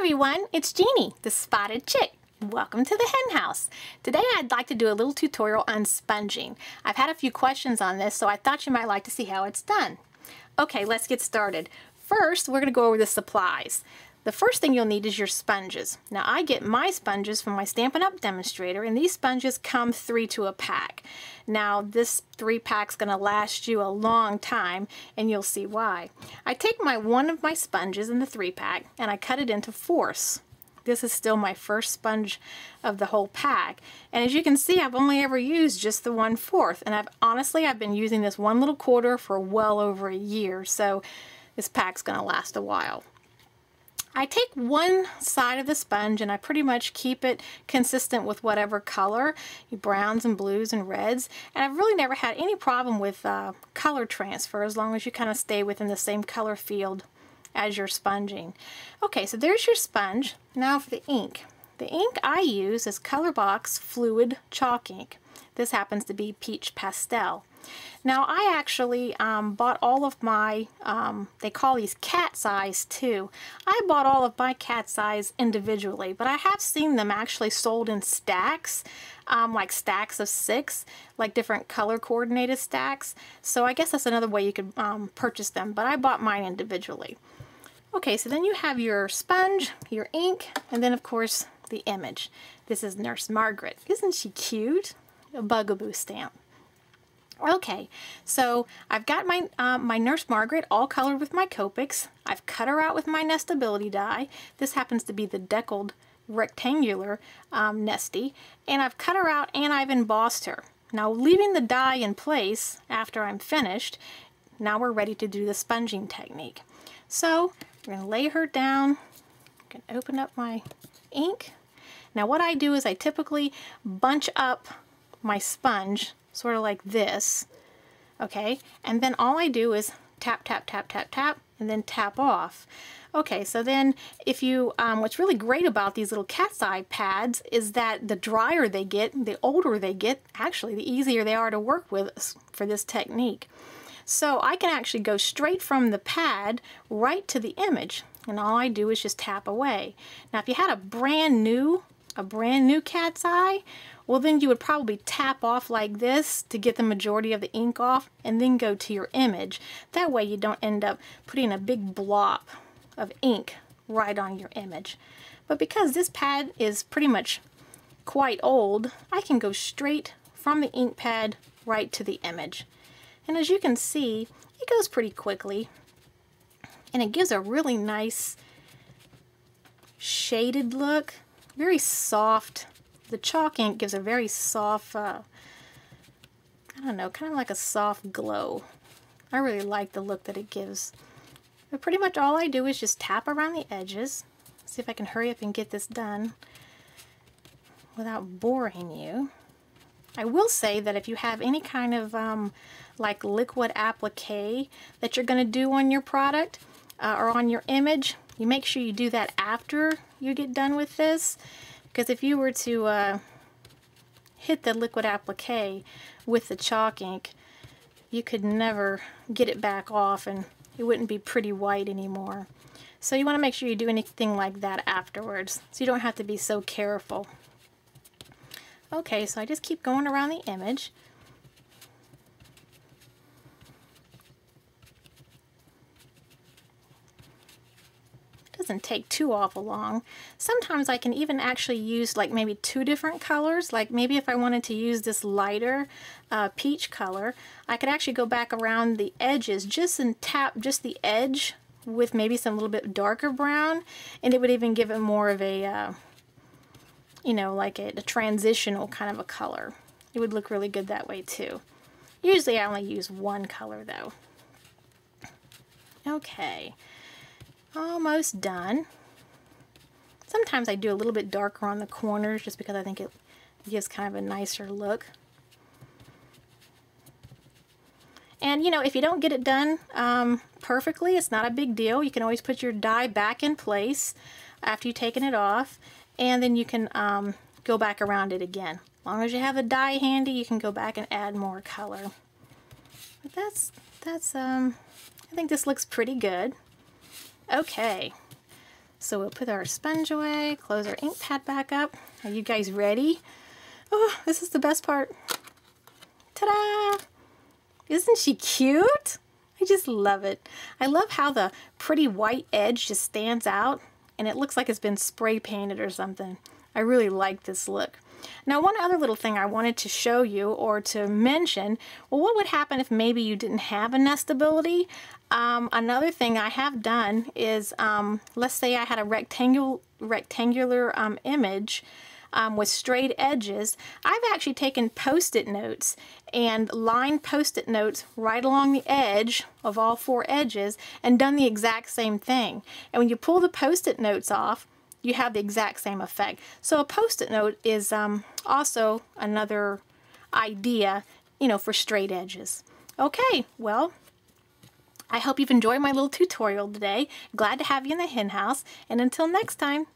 everyone, it's Jeannie, the Spotted Chick. Welcome to the hen house. Today I'd like to do a little tutorial on sponging. I've had a few questions on this, so I thought you might like to see how it's done. Okay, let's get started. First, we're going to go over the supplies. The first thing you'll need is your sponges. Now I get my sponges from my Stampin' Up! Demonstrator, and these sponges come 3 to a pack. Now this 3-pack's going to last you a long time, and you'll see why. I take one of my sponges in the 3-pack and I cut it into 4ths. This is still my first sponge of the whole pack, and as you can see, I've only ever used just the 1/4, and I've been using this 1 little quarter for well over a year, so this pack's going to last a while. I take one side of the sponge and I pretty much keep it consistent with whatever color, browns and blues and reds, and I've really never had any problem with color transfer as long as you kind of stay within the same color field as you're sponging. Okay, so there's your sponge. Now for the ink. The ink I use is Colorbox Fluid Chalk ink. This happens to be Peach Pastel. Now I actually bought all of my, they call these cat's eyes too. I bought all of my cat's eyes individually, but I have seen them actually sold in stacks, like stacks of 6, like different color coordinated stacks. So I guess that's another way you could purchase them, but I bought mine individually. Okay, so then you have your sponge, your ink, and then of course the image. This is Nurse Margaret. Isn't she cute? A bugaboo stamp. Okay, so I've got my my Nurse Margaret all colored with my Copics. I've cut her out with my Nestability die. This happens to be the deckled rectangular Nesty, and I've cut her out and I've embossed her. Now leaving the die in place after I'm finished, now we're ready to do the sponging technique. So we're going to lay her down. I'm going to open up my ink. Now what I do is I typically bunch up my sponge sort of like this, okay, and then all I do is tap, tap, tap, tap, tap, and then tap off. Okay, so then if you, what's really great about these little cat's eye pads is that the drier they get, the older they get, actually the easier they are to work with for this technique. So I can actually go straight from the pad right to the image, and all I do is just tap away. Now if you had a brand new cat's eye, well then you would probably tap off like this to get the majority of the ink off and then go to your image. That way you don't end up putting a big blob of ink right on your image. But because this pad is pretty much quite old, I can go straight from the ink pad right to the image. And as you can see, it goes pretty quickly, and it gives a really nice shaded look, very soft. The chalk ink gives a very soft, I don't know, kind of like a soft glow. I really like the look that it gives. But pretty much all I do is just tap around the edges. See if I can hurry up and get this done without boring you. I will say that if you have any kind of like liquid applique that you're going to do on your product or on your image, you make sure you do that after you get done with this. Because if you were to hit the liquid applique with the chalk ink, you could never get it back off and it wouldn't be pretty white anymore. So you want to make sure you do anything like that afterwards, so you don't have to be so careful. Okay, so I just keep going around the image. Doesn't take too awful long. Sometimes I can even actually use like maybe 2 different colors. Like maybe if I wanted to use this lighter peach color, I could actually go back around the edges and tap just the edge with maybe some little bit darker brown, and it would even give it more of a you know, like a transitional kind of a color. It would look really good that way too. Usually I only use 1 color though. Okay. Almost done. Sometimes I do a little bit darker on the corners just because I think it gives kind of a nicer look. And you know, if you don't get it done perfectly, it's not a big deal. You can always put your die back in place after you've taken it off, and then you can go back around it again. As long as you have the die handy, you can go back and add more color. But that's I think this looks pretty good. Okay, So we'll put our sponge away, close our ink pad back up. Are you guys ready? Oh, this is the best part. Ta-da! Isn't she cute? I just love it. I love how the pretty white edge just stands out and it looks like it's been spray painted or something. I really like this look. Now, one other little thing I wanted to show you or to mention, well, what would happen if maybe you didn't have a nestability? Another thing I have done is, let's say I had a rectangular image with straight edges. I've actually taken Post-it notes and lined Post-it notes right along the edge of all 4 edges and done the exact same thing. And when you pull the Post-it notes off, you have the exact same effect. So a Post-it note is also another idea, you know, for straight edges. Okay, well, I hope you've enjoyed my little tutorial today. Glad to have you in the hen house, and until next time,